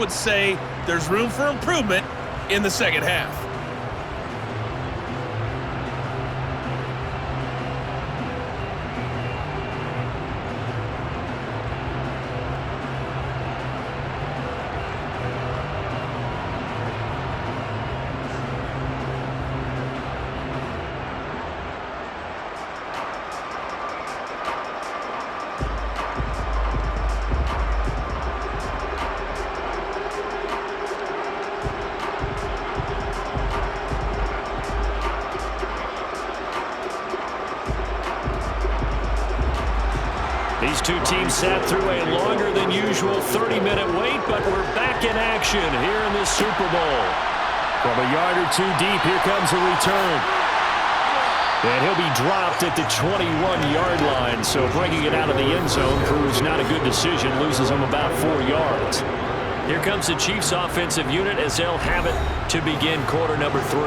would say there's room for improvement in the second half. These two teams sat through a longer than usual 30-minute wait, but we're back in action here in this Super Bowl. From a yard or two deep, here comes a return. And he'll be dropped at the 21-yard line, so bringing it out of the end zone proves not a good decision, loses him about 4 yards. Here comes the Chiefs' offensive unit as they'll have it to begin quarter number 3.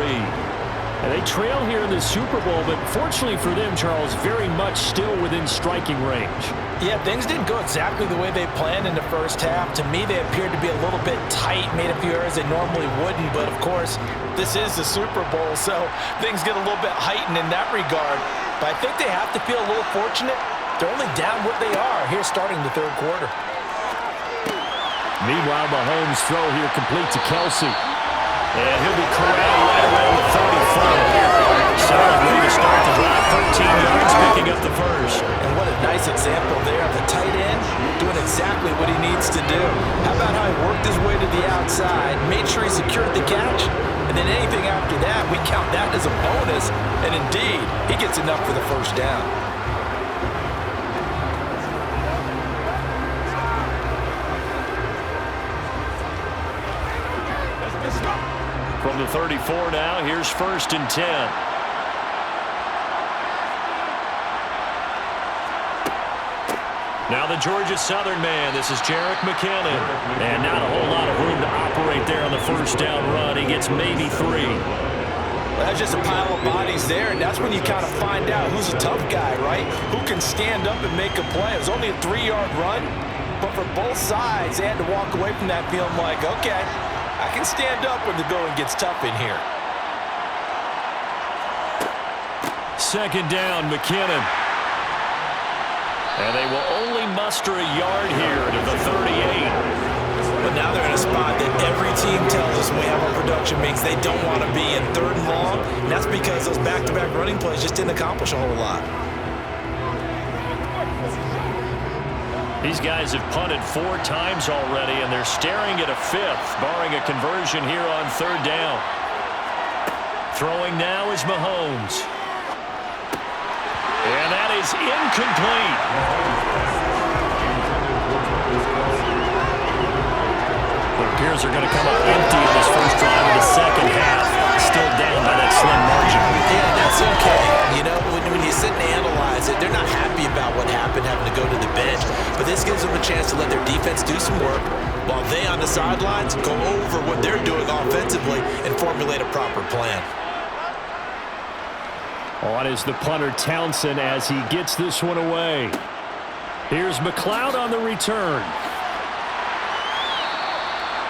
And they trail here in the Super Bowl, but fortunately for them, Charles, very much still within striking range. Yeah, things didn't go exactly the way they planned in the first half. To me, they appeared to be a little bit tight, made a few errors they normally wouldn't. But, of course, this is the Super Bowl, so things get a little bit heightened in that regard. But I think they have to feel a little fortunate. They're only down what they are here starting the third quarter. Meanwhile, Mahomes' throw here complete to Kelsey. And he'll be corralled right around the 35. Solid way to start the drive. 13 yards, picking up the first. And what a nice example there of the tight end doing exactly what he needs to do. How about how he worked his way to the outside, made sure he secured the catch, and then anything after that, we count that as a bonus. And indeed, he gets enough for the first down. From the 34 now, here's 1st and 10. Now the Georgia Southern man, this is Jerick McKinnon. And not a whole lot of room to operate there on the first down run. He gets maybe 3. That's just a pile of bodies there, and that's when you kind of find out who's a tough guy, right? Who can stand up and make a play. It was only a 3-yard run, but for both sides, they had to walk away from that feeling like, okay, I can stand up when the going gets tough in here. 2nd down, McKinnon. And they will only muster a yard here to the 38. But now they're in a spot that every team tells us when we have our production meetings they don't want to be in 3rd and long. And that's because those back-to-back running plays just didn't accomplish a whole lot. These guys have punted 4 times already, and they're staring at a 5th, barring a conversion here on 3rd down. Throwing now is Mahomes. And that is incomplete. It appears they're going to come up empty in this first drive of the second half. Still down by that slim margin. Yeah, that's okay. You know, when you sit and analyze it, they're not happy about what happened, having to go to the bench. But this gives them a chance to let their defense do some work while they on the sidelines go over what they're doing offensively and formulate a proper plan. On is the punter Townsend as he gets this one away. Here's McLeod on the return.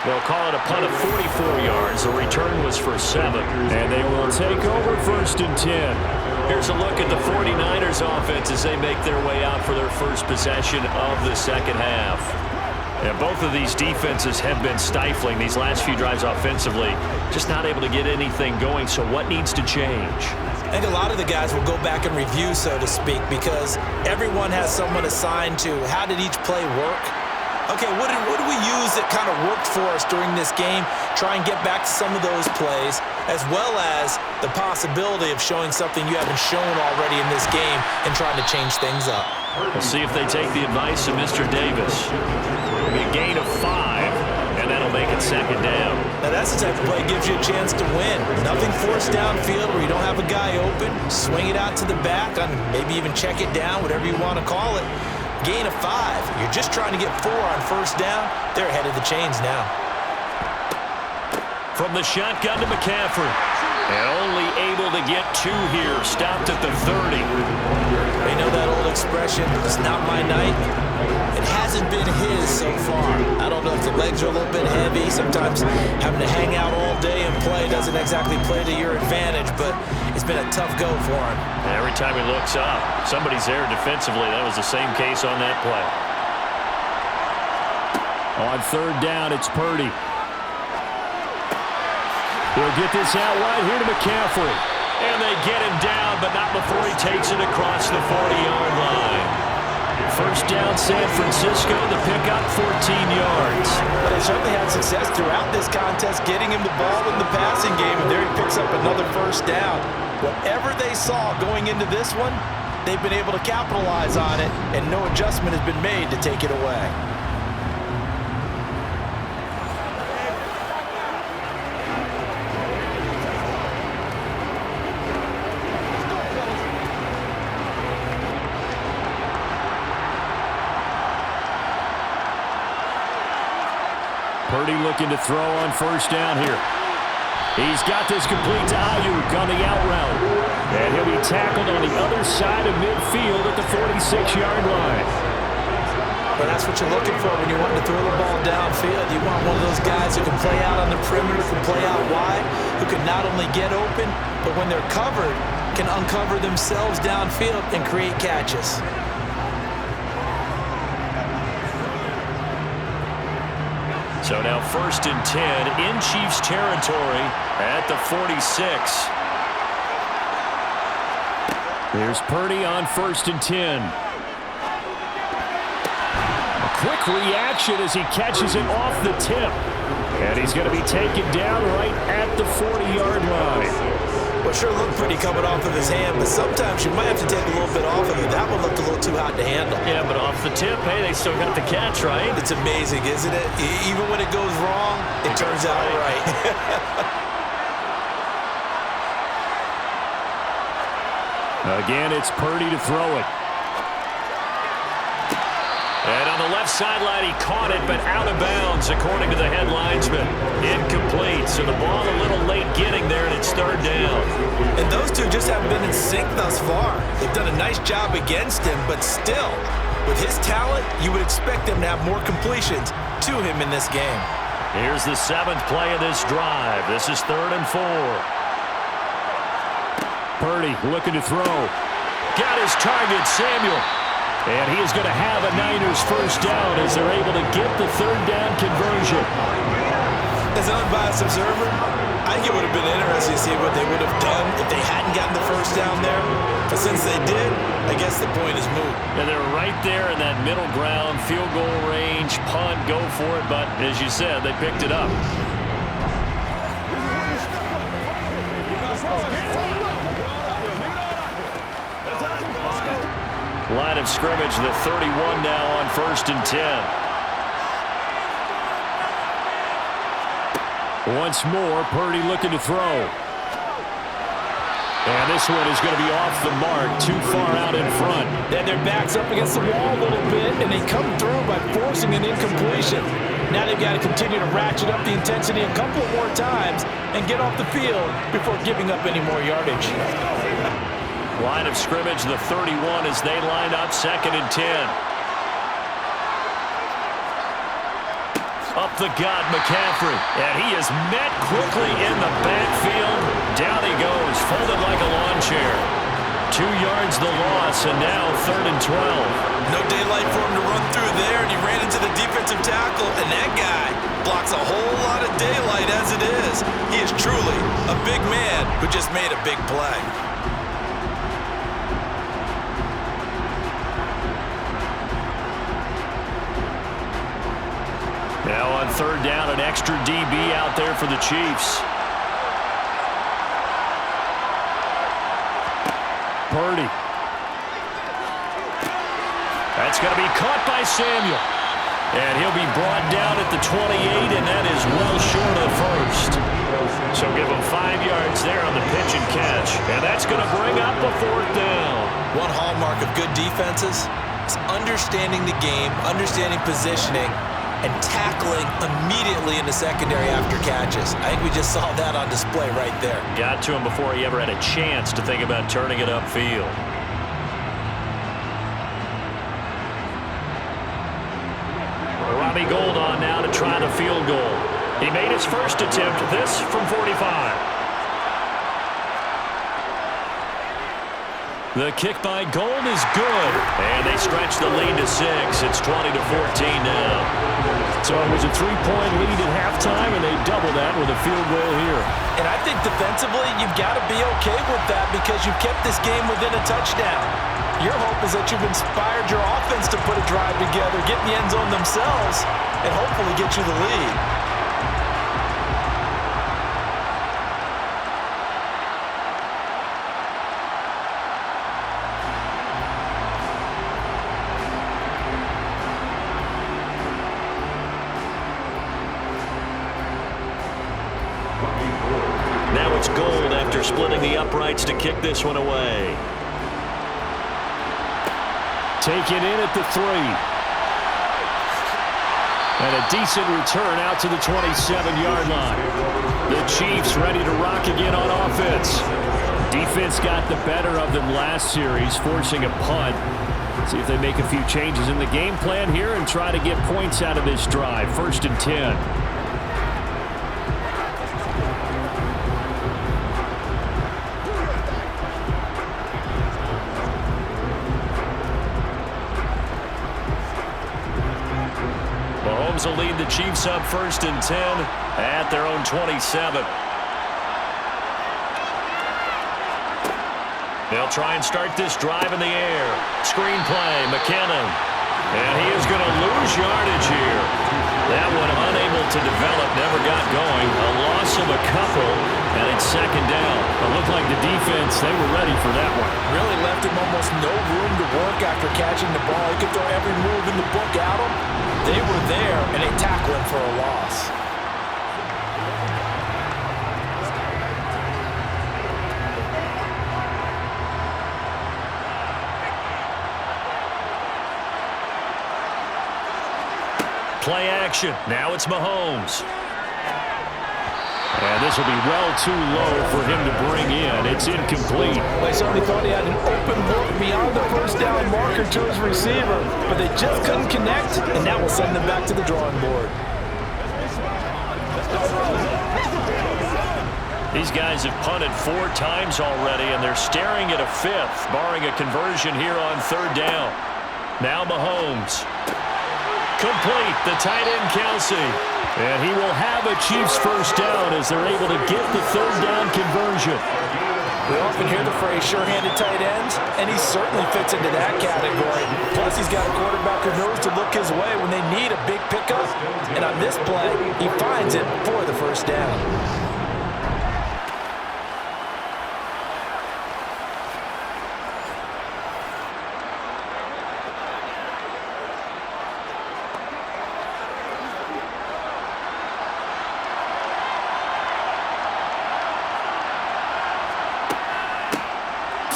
They'll call it a punt of 44 yards. The return was for 7. And they will take over 1st and 10. Here's a look at the 49ers offense as they make their way out for their first possession of the second half. And both of these defenses have been stifling these last few drives offensively. Just not able to get anything going. So what needs to change? I think a lot of the guys will go back and review, so to speak, because everyone has someone assigned to how did each play work. Okay, what do we use that kind of worked for us during this game? Try and get back to some of those plays, as well as the possibility of showing something you haven't shown already in this game and trying to change things up. We'll see if they take the advice of Mr. Davis. It'll be a gain of 5, and that'll make it 2nd down. Now that's the type of play that gives you a chance to win. Nothing forced downfield where you don't have a guy open. Swing it out to the back, and maybe even check it down, whatever you want to call it. Gain of 5. You're just trying to get 4 on first down. They're ahead of the chains now. From the shotgun to McCaffrey. And only able to get 2 here. Stopped at the 30. They know that old expression, it's not my night. It hasn't been his so far. I don't know if the legs are a little bit heavy. Sometimes having to hang out all day and play doesn't exactly play to your advantage, but it's been a tough go for him. Every time he looks up, somebody's there defensively. That was the same case on that play. On third down, it's Purdy. He'll get this out wide here to McCaffrey. And they get him down, but not before he takes it across the 40-yard line. First down, San Francisco. The pickup, 14 yards. But they certainly had success throughout this contest, getting him the ball in the passing game, and there he picks up another first down. Whatever they saw going into this one, they've been able to capitalize on it, and no adjustment has been made to take it away. Purdy looking to throw on first down here. He's got this complete to Ayuk on the out route. And he'll be tackled on the other side of midfield at the 46-yard line. But that's what you're looking for when you want to throw the ball downfield. You want one of those guys who can play out on the perimeter, can play out wide, who can not only get open, but when they're covered, can uncover themselves downfield and create catches. So now first and 10 in Chiefs territory at the 46. Here's Purdy on first and 10. A quick reaction as he catches it off the tip. And he's going to be taken down right at the 40-yard line. Well, sure looked pretty coming off of his hand, but sometimes you might have to take a little bit off of it. That one looked a little too hot to handle. Yeah, but off the tip, hey, they still got the catch, right? It's amazing, isn't it? Even when it goes wrong, it turns out right. Again, it's Purdy to throw it. And on the left sideline, he caught it, but out of bounds, according to the head linesman. Incomplete, so the ball a little late getting there, and it's third down. And those two just haven't been in sync thus far. They've done a nice job against him, but still, with his talent, you would expect them to have more completions to him in this game. Here's the seventh play of this drive. This is 3rd and 4. Purdy looking to throw. Got his target, Samuel. And he is going to have a Niners first down as they're able to get the third down conversion. As an unbiased observer, I think it would have been interesting to see what they would have done if they hadn't gotten the first down there. But since they did, I guess the point is moot. And they're right there in that middle ground, field goal range, punt, go for it. But as you said, they picked it up. Line of scrimmage, the 31 now on 1st and 10. Once more, Purdy looking to throw. And this one is going to be off the mark, too far out in front. Then their back's up against the wall a little bit, and they come through by forcing an incompletion. Now they've got to continue to ratchet up the intensity a couple of more times and get off the field before giving up any more yardage. Line of scrimmage, the 31 as they line up 2nd and 10. Up the gut, McCaffrey. And he is met quickly in the backfield. Down he goes, folded like a lawn chair. 2 yards the loss, and now 3rd and 12. No daylight for him to run through there, and he ran into the defensive tackle, and that guy blocks a whole lot of daylight as it is. He is truly a big man who just made a big play. Now on 3rd down, an extra DB out there for the Chiefs. Purdy. That's going to be caught by Samuel. And he'll be brought down at the 28, and that is well short of first. So give him 5 yards there on the pitch and catch. And that's going to bring up a 4th down. One hallmark of good defenses is understanding the game, understanding positioning, and tackling immediately in the secondary after catches. I think we just saw that on display right there. Got to him before he ever had a chance to think about turning it upfield. Tommy Gold on now to try the field goal. He made his first attempt, this from 45. The kick by Gold is good, and they stretch the lead to 6. It's 20-14 now. So it was a 3-point lead at halftime, and they double that with a field goal here. And I think defensively, you've got to be okay with that because you've kept this game within a touchdown. Your hope is that you've inspired your offense to put a drive together, get in the end zone themselves, and hopefully get you the lead. Now it's Gold after splitting the uprights to kick this one away. Taken in at the 3. And a decent return out to the 27-yard line. The Chiefs ready to rock again on offense. Defense got the better of them last series, forcing a punt. See if they make a few changes in the game plan here and try to get points out of this drive. 1st and 10. Mahomes will lead the Chiefs up 1st and 10 at their own 27. They'll try and start this drive in the air. Screen play, McKinnon. And he is going to lose yardage here. That one unable to develop, never got going. A loss of a couple, and it's 2nd down. It looked like the defense, they were ready for that one. Really left him almost no room to work after catching the ball. He could throw every move in the book at him. They were there, and they tackled him for a loss. Play action. Now it's Mahomes. And this will be well too low for him to bring in. It's incomplete. They certainly thought he had an open look beyond the 1st down marker to his receiver, but they just couldn't connect, and that will send them back to the drawing board. These guys have punted 4 times already, and they're staring at a 5th, barring a conversion here on 3rd down. Now Mahomes. Complete, the tight end Kelsey. And he will have a Chiefs 1st down as they're able to get the 3rd down conversion. We often hear the phrase sure-handed tight ends, and he certainly fits into that category. Plus, he's got a quarterback who knows to look his way when they need a big pickup. And on this play, he finds it for the 1st down.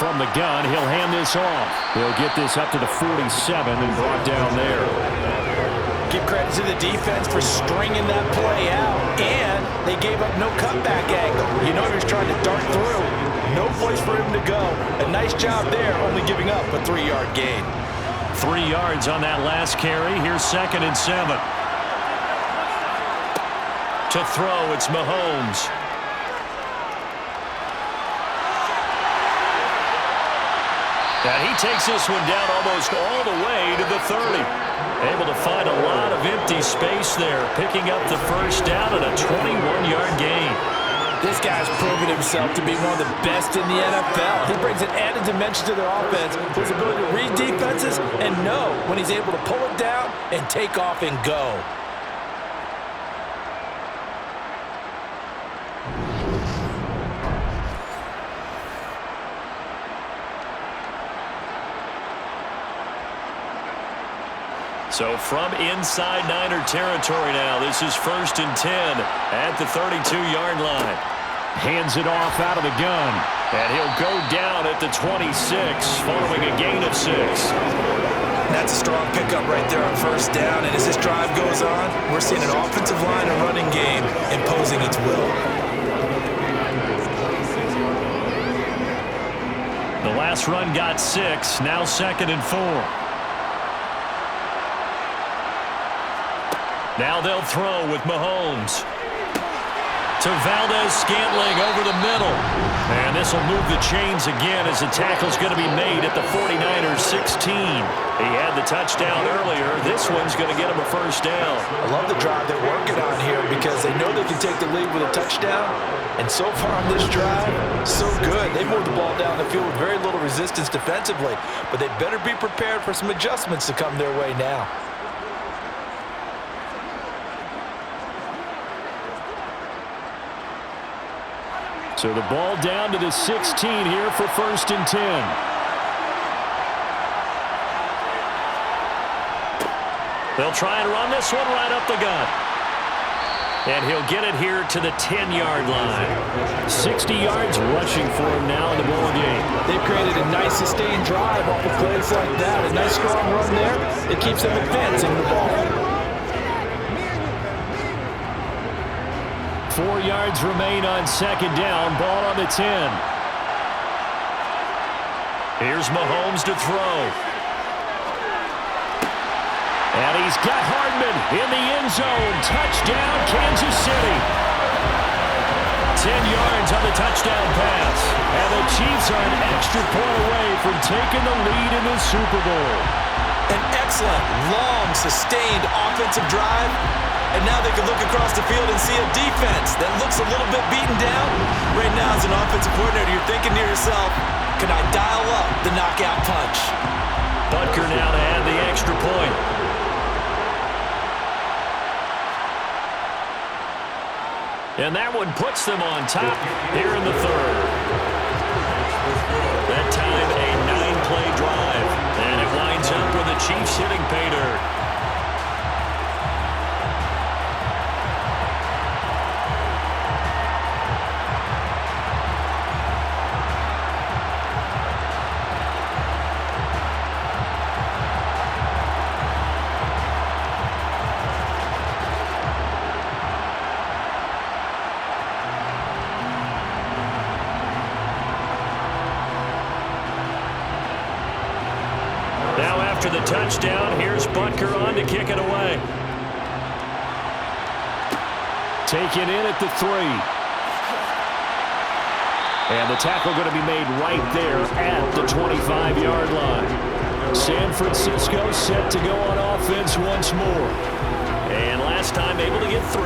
From the gun, he'll hand this off. He'll get this up to the 47 and brought down there. Give credit to the defense for stringing that play out, and they gave up no cutback angle. You know he was trying to dart through. No place for him to go. A nice job there, only giving up a 3-yard gain. 3 yards on that last carry. Here's 2nd and 7. To throw, it's Mahomes. And he takes this one down almost all the way to the 30. Able to find a lot of empty space there, picking up the 1st down and a 21-yard gain. This guy's proven himself to be one of the best in the NFL. He brings an added dimension to their offense, his ability to read defenses and know when he's able to pull it down and take off and go. So from inside Niner territory now, this is 1st and 10 at the 32-yard line. Hands it off out of the gun, and he'll go down at the 26 following a gain of 6. That's a strong pickup right there on 1st down, and as this drive goes on, we're seeing an offensive line and running game imposing its will. The last run got 6, now 2nd and 4. Now they'll throw with Mahomes. To Valdez-Scantling over the middle. And this will move the chains again as the tackle's going to be made at the 49ers 16. He had the touchdown earlier. This one's going to get him a first down. I love the drive they're working on here because they know they can take the lead with a touchdown. And so far on this drive, so good. They moved the ball down the field with very little resistance defensively. But they better be prepared for some adjustments to come their way now. So the ball down to the 16 here for 1st and 10. They'll try and run this one right up the gut. And he'll get it here to the 10-yard line. 60 yards rushing for him now in the ball game. They've created a nice sustained drive off of plays like that. A nice strong run there. It keeps them advancing the ball. 4 yards remain on 2nd down. Ball on the 10. Here's Mahomes to throw. And he's got Hardman in the end zone. Touchdown, Kansas City. 10 yards on the touchdown pass. And the Chiefs are an extra point away from taking the lead in the Super Bowl. An excellent, long, sustained offensive drive. And now they can look across the field and see a defense that looks a little bit beaten down. Right now, as an offensive coordinator, you're thinking to yourself, can I dial up the knockout punch? Butker now to add the extra point. And that one puts them on top here in the 3rd. That time, a 9-play drive. And it winds up with the Chiefs hitting pay dirt. After the touchdown, here's Butker on to kick it away. Taken in at the 3. And the tackle going to be made right there at the 25-yard line. San Francisco set to go on offense once more. And last time able to get 3.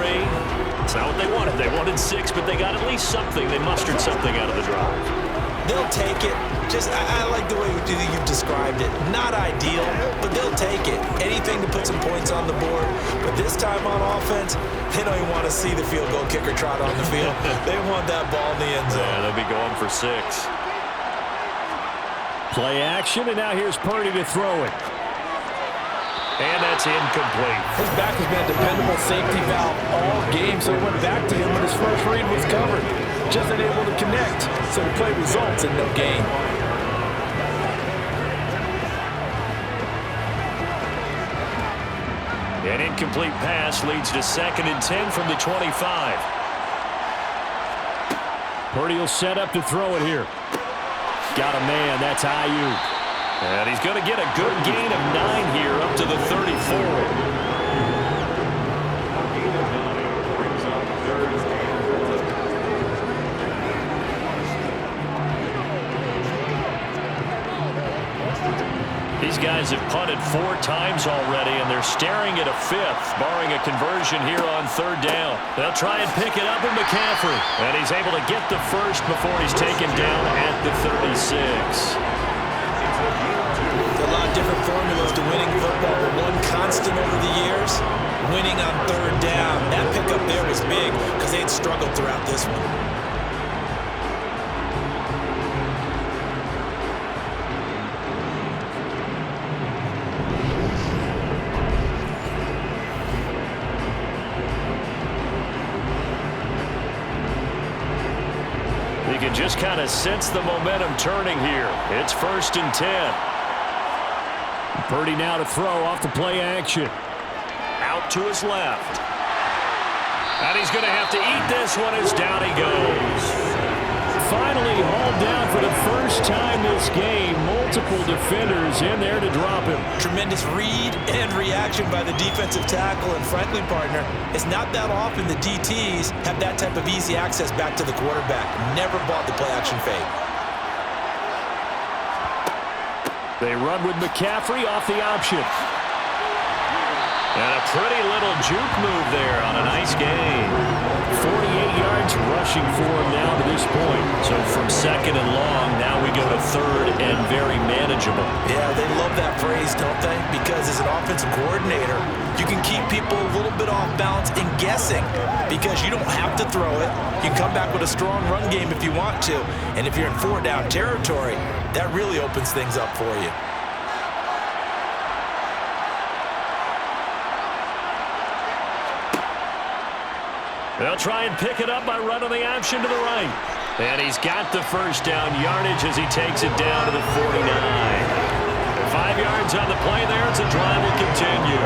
It's not what they wanted. They wanted 6, but they got at least something. They mustered something out of the drive. They'll take it. I like the way you've described it. Not ideal, but they'll take it. Anything to put some points on the board. But this time on offense, they don't even want to see the field goal kicker trot on the field. They want that ball in the end zone. Yeah, they'll be going for 6. Play action, and now here's Purdy to throw it. And that's incomplete. His back has been a dependable safety valve all game, so he went back to him when his first read was covered. Just unable to connect, so the play results in no gain. An incomplete pass leads to 2nd and 10 from the 25. Purdy will set up to throw it here. Got a man, that's Ayuk. And he's going to get a good gain of 9 here up to the 34. These guys have punted 4 times already, and they're staring at a 5th, barring a conversion here on 3rd down. They'll try and pick it up with McCaffrey. And he's able to get the first before he's taken down at the 36. A lot of different formulas to winning football, but one constant over the years, winning on 3rd down. That pickup there was big because they had struggled throughout this one. You can just kind of sense the momentum turning here. It's 1st and 10. Purdy now to throw off the play action. Out to his left. And he's going to have to eat this one as down he goes. finally hauled down for the first time this game. Multiple defenders in there to drop him. Tremendous read and reaction by the defensive tackle. And frankly, partner, it's not that often the DTs have that type of easy access back to the quarterback. Never bought the play-action fake. They run with McCaffrey off the option. And a pretty little juke move there on a nice game. 48 yards rushing for him now to this point. So from second and long, now we go to third and very manageable. Yeah, they love that phrase, don't they? Because as an offensive coordinator, you can keep people a little bit off balance and guessing because you don't have to throw it. You can come back with a strong run game if you want to. And if you're in four-down territory, that really opens things up for you. They'll try and pick it up by running the option to the right. And he's got the first down yardage as he takes it down to the 49. 5 yards on the play there as the drive will continue.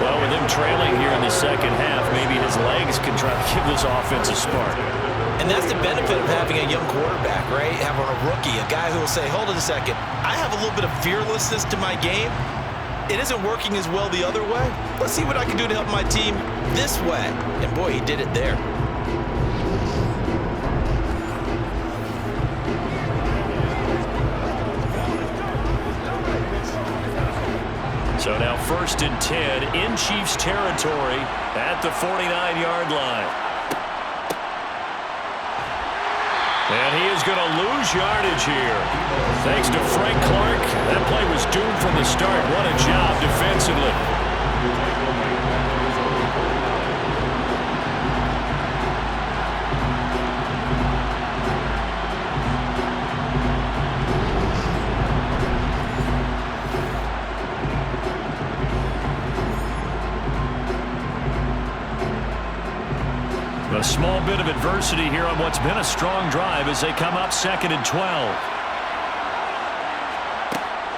Well, with him trailing here in the second half, maybe his legs can try to give this offense a spark. And that's the benefit of having a young quarterback, right? Having a rookie, a guy who will say, hold it a second, I have a little bit of fearlessness to my game. It isn't working as well the other way. Let's see what I can do to help my team this way. And boy, he did it there. So now 1st and 10 in Chiefs territory at the 49-yard line. And he is going to lose yardage here. Thanks to Frank Clark, that play was doomed from the start. What a job defensively. A small bit of adversity here on what's been a strong drive as they come up 2nd and 12.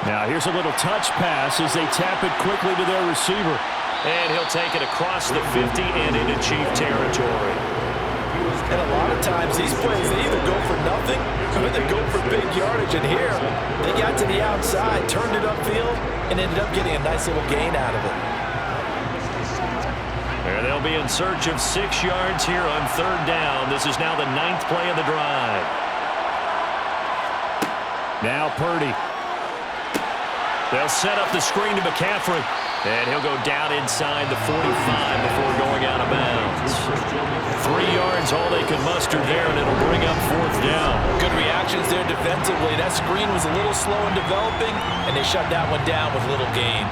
Now here's a little touch pass as they tap it quickly to their receiver. And he'll take it across the 50 and into Chief territory. And a lot of times these plays, they either go for nothing or they go for big yardage. And here, they got to the outside, turned it upfield, and ended up getting a nice little gain out of it. And they'll be in search of 6 yards here on 3rd down. This is now the 9th play of the drive. Now Purdy. They'll set up the screen to McCaffrey. And he'll go down inside the 45 before going out of bounds. 3 yards, all they can muster there, and it'll bring up 4th down. Good reactions there defensively. That screen was a little slow in developing, and they shut that one down with little gain.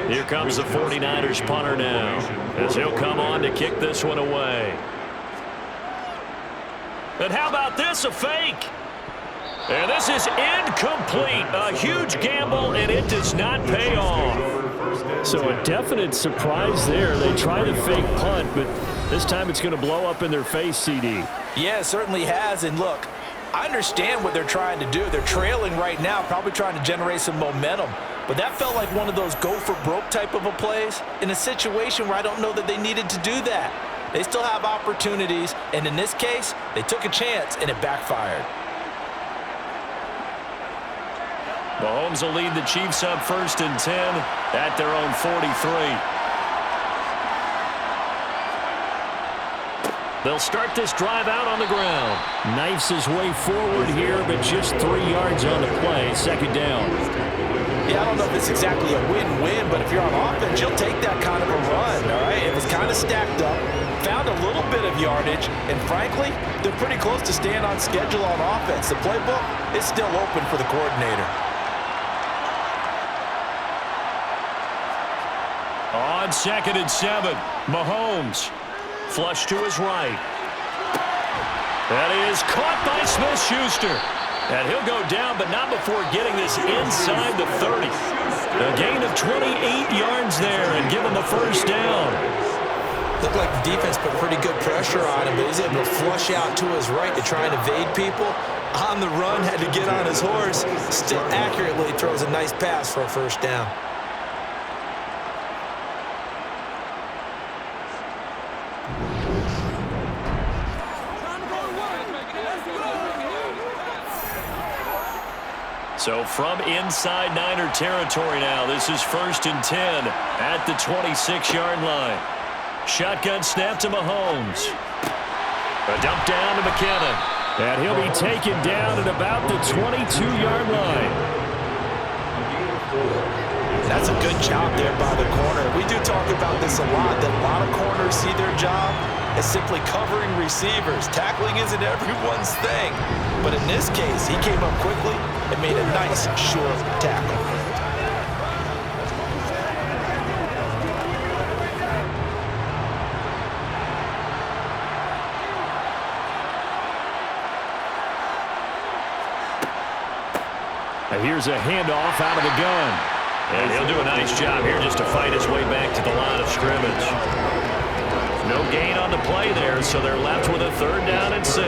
Here comes the 49ers punter now, as he'll come on to kick this one away. And how about this, a fake? And this is incomplete. A huge gamble, and it does not pay off. So a definite surprise there. They try to fake punt, but this time it's going to blow up in their face, CD. Yeah, it certainly has. And look, I understand what they're trying to do. They're trailing right now, probably trying to generate some momentum. But that felt like one of those go-for-broke type of a plays in a situation where I don't know that they needed to do that. They still have opportunities, and in this case, they took a chance, and it backfired. Mahomes will lead the Chiefs up 1st and 10 at their own 43. They'll start this drive out on the ground. Knifes his way forward here, but just 3 yards on the play. 2nd down. Yeah, I don't know if it's exactly a win-win, but if you're on offense, you'll take that kind of a run, all right? It was kind of stacked up, found a little bit of yardage, and frankly, they're pretty close to staying on schedule on offense. The playbook is still open for the coordinator. On 2nd and 7, Mahomes. Flush to his right. That is caught by Smith-Schuster. And he'll go down, but not before getting this inside the 30. A gain of 28 yards there and given the 1st down. Looked like the defense put pretty good pressure on him, but he's able to flush out to his right to try and evade people. On the run, had to get on his horse. Still accurately throws a nice pass for a first down. So from inside Niner territory now, this is 1st and 10 at the 26-yard line. Shotgun snap to Mahomes. A dump down to McKinnon. And he'll be taken down at about the 22-yard line. That's a good job there by the corner. We do talk about this a lot, that a lot of corners see their job as simply covering receivers. Tackling isn't everyone's thing. But in this case, he came up quickly and made a nice, short tackle. And here's a handoff out of the gun. And he'll do a nice job here just to fight his way back to the line of scrimmage. No gain on the play there, so they're left with a 3rd down and 6.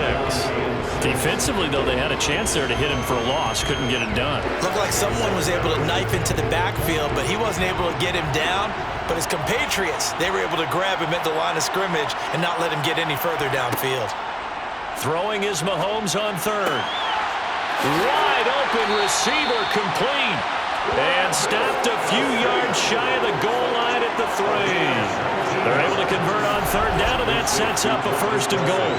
Defensively, though, they had a chance there to hit him for a loss. Couldn't get it done. Looked like someone was able to knife into the backfield, but he wasn't able to get him down. But his compatriots, they were able to grab him at the line of scrimmage and not let him get any further downfield. Throwing is Mahomes on 3rd. Wide open receiver complete. And stopped a few yards shy of the goal line at the 3. They're able to convert on 3rd down, and that sets up a 1st and goal.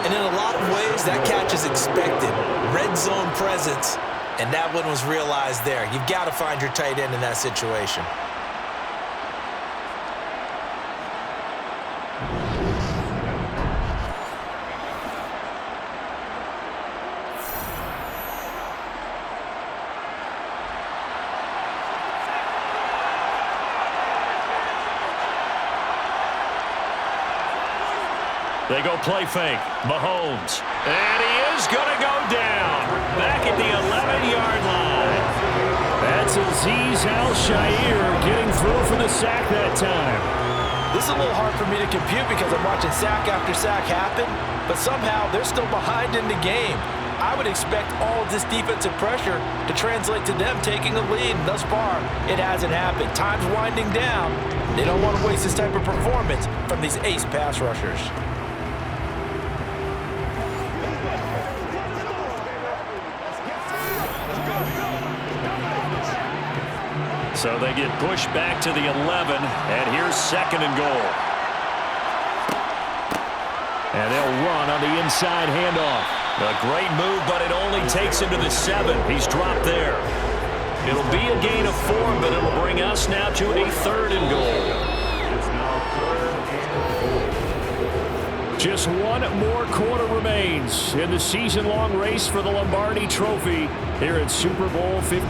And in a lot of ways, that catch is expected. Red zone presence, and that one was realized there. You've got to find your tight end in that situation. They go play fake. Mahomes. And he is going to go down. Back at the 11-yard line. That's Azeez Al-Shaair getting through for the sack that time. This is a little hard for me to compute because I'm watching sack after sack happen, but somehow they're still behind in the game. I would expect all of this defensive pressure to translate to them taking a lead. And thus far, it hasn't happened. Time's winding down. They don't want to waste this type of performance from these ace pass rushers. So they get pushed back to the 11, and here's 2nd and goal. And they'll run on the inside handoff. A great move, but it only takes him to the 7. He's dropped there. It'll be a gain of 4, but it'll bring us now to a 3rd and goal. Just one more quarter remains in the season-long race for the Lombardi Trophy here at Super Bowl 50.